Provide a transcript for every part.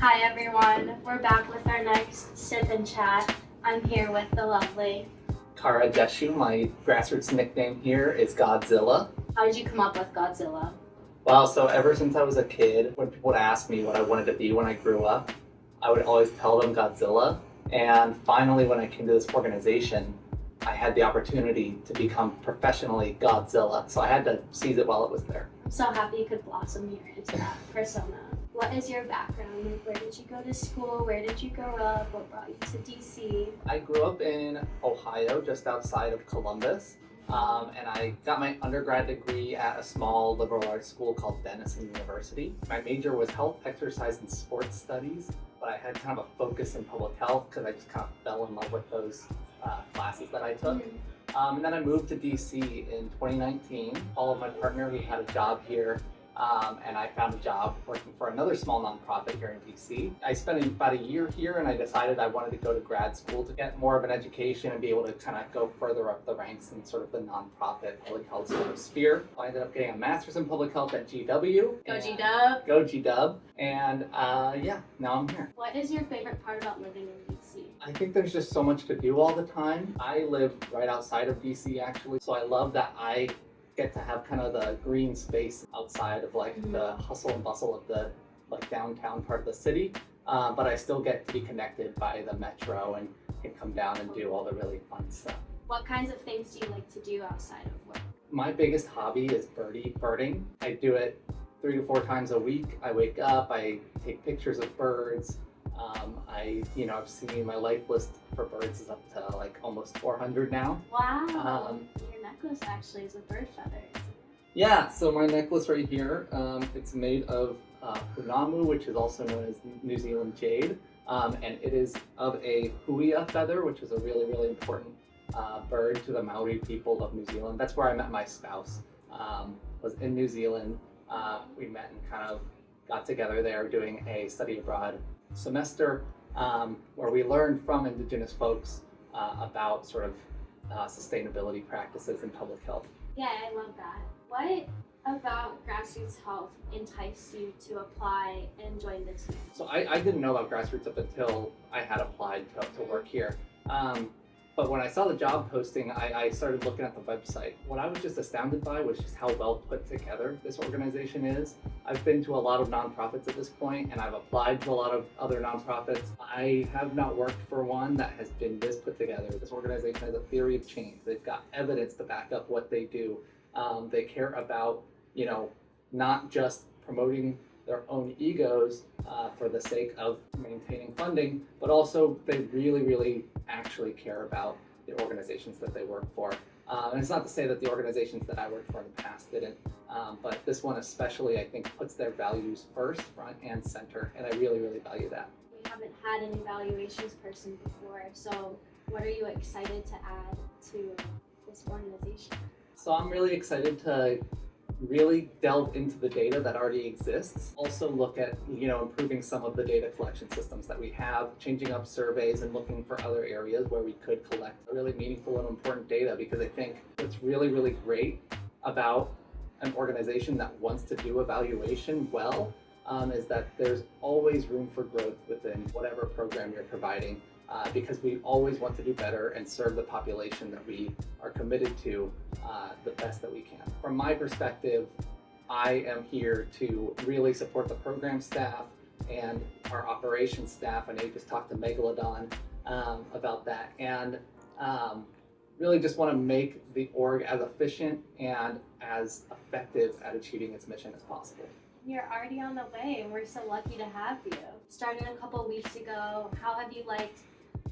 Hi everyone, we're back with our next sip and chat. I'm here with the lovely. Cara Geschu, my grassroots nickname here is Godzilla. How did you come up with Godzilla? Well, so ever since I was a kid, when people would ask me what I wanted to be when I grew up, I would always tell them Godzilla. And finally, when I came to this organization, I had the opportunity to become professionally Godzilla. So I had to seize it while it was there. I'm so happy you could blossom here into that persona. What is your background? Like, where did you go to school? Where did you grow up? What brought you to DC? I grew up in Ohio, just outside of Columbus. And I got my undergrad degree at a small liberal arts school called Denison University. My major was health, exercise, and sports studies, but I had kind of a focus in public health because I just kind of fell in love with those classes that I took. And then I moved to DC in 2019, followed my partner who had a job here, and I found a job working for another small nonprofit here in DC. I spent about a year here and I decided I wanted to go to grad school to get more of an education and be able to kind of go further up the ranks in sort of the nonprofit public health sort of sphere. I ended up getting a master's in public health at GW. Go G-Dub! Go G-Dub. And yeah, now I'm here. What is your favorite part about living in DC? I think there's just so much to do all the time. I live right outside of DC actually, so I love that I get to have kind of the green space outside of like the hustle and bustle of the like downtown part of the city, but I still get to be connected by the metro and can come down and do all the really fun stuff. What kinds of things do you like to do outside of work? My biggest hobby is birding. I do it 3 to 4 times a week. I wake up, I take pictures of birds. I've seen my life list for birds is up to like almost 400 now. Wow, your necklace actually is a bird feather. Yeah, so my necklace right here, it's made of punamu, which is also known as New Zealand jade, and it is of a huia feather, which is a really, really important bird to the Maori people of New Zealand. That's where I met my spouse, was in New Zealand. We met and kind of got together there doing a study abroad semester where we learned from Indigenous folks about sort of sustainability practices in public health. Yeah, I love that. What about Grassroots Health enticed you to apply and join the team? So I didn't know about Grassroots up until I had applied to work here. But when I saw the job posting, I started looking at the website. What I was just astounded by was just how well put together this organization is. I've been to a lot of nonprofits at this point, and I've applied to a lot of other nonprofits. I have not worked for one that has been this put together. This organization has a theory of change. They've got evidence to back up what they do. They care about, not just promoting their own egos for the sake of maintaining funding, but also they really, really actually care about the organizations that they work for. And it's not to say that the organizations that I worked for in the past didn't, but this one especially, I think, puts their values first, front and center, and I really, really value that. We haven't had an evaluations person before, so what are you excited to add to this organization? So I'm really excited to really delve into the data that already exists. Also look at, improving some of the data collection systems that we have, changing up surveys and looking for other areas where we could collect really meaningful and important data, because I think what's really, really great about an organization that wants to do evaluation well is that there's always room for growth within whatever program you're providing. Because we always want to do better and serve the population that we are committed to the best that we can. From my perspective, I am here to really support the program staff and our operations staff. I know you just talked to Megalodon about that, and really just want to make the org as efficient and as effective at achieving its mission as possible. You're already on the way, and we're so lucky to have you. Started a couple weeks ago. How have you liked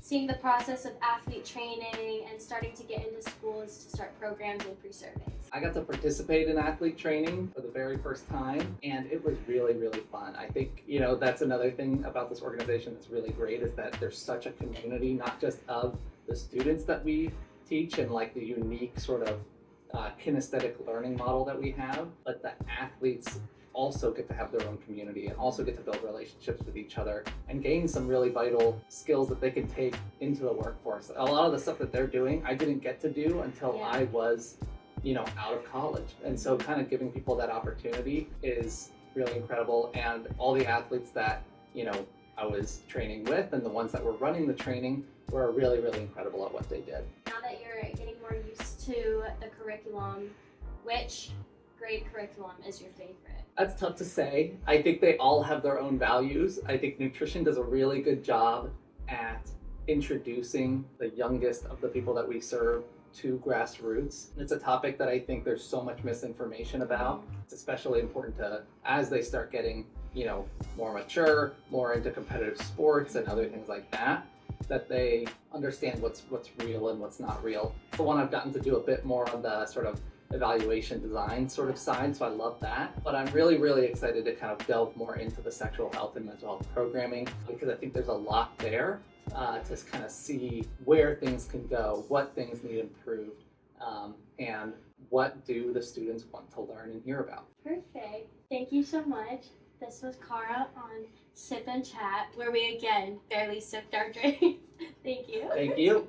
seeing the process of athlete training and starting to get into schools to start programs and pre-surveys? I got to participate in athlete training for the very first time, and it was really, really fun. I think, that's another thing about this organization that's really great, is that there's such a community, not just of the students that we teach and like the unique sort of kinesthetic learning model that we have, but the athletes also get to have their own community and also get to build relationships with each other and gain some really vital skills that they can take into the workforce. A lot of the stuff that they're doing, I didn't get to do until I was, out of college. And so kind of giving people that opportunity is really incredible. And all the athletes that I was training with, and the ones that were running the training were really, really incredible at what they did. Now that you're getting more used to the curriculum, which grade curriculum is your favorite? That's tough to say. I think they all have their own values. I think nutrition does a really good job at introducing the youngest of the people that we serve to grassroots. It's a topic that I think there's so much misinformation about. It's especially important as they start getting, more mature, more into competitive sports and other things like that, that they understand what's real and what's not real. It's the one I've gotten to do a bit more on the sort of evaluation design sort of side, so I love that. But I'm really, really excited to kind of delve more into the sexual health and mental health programming, because I think there's a lot there to kind of see where things can go, what things need improved, and what do the students want to learn and hear about. Perfect. Thank you so much. This was Cara on Sip and Chat, where we again barely sipped our drink. Thank you. Thank you.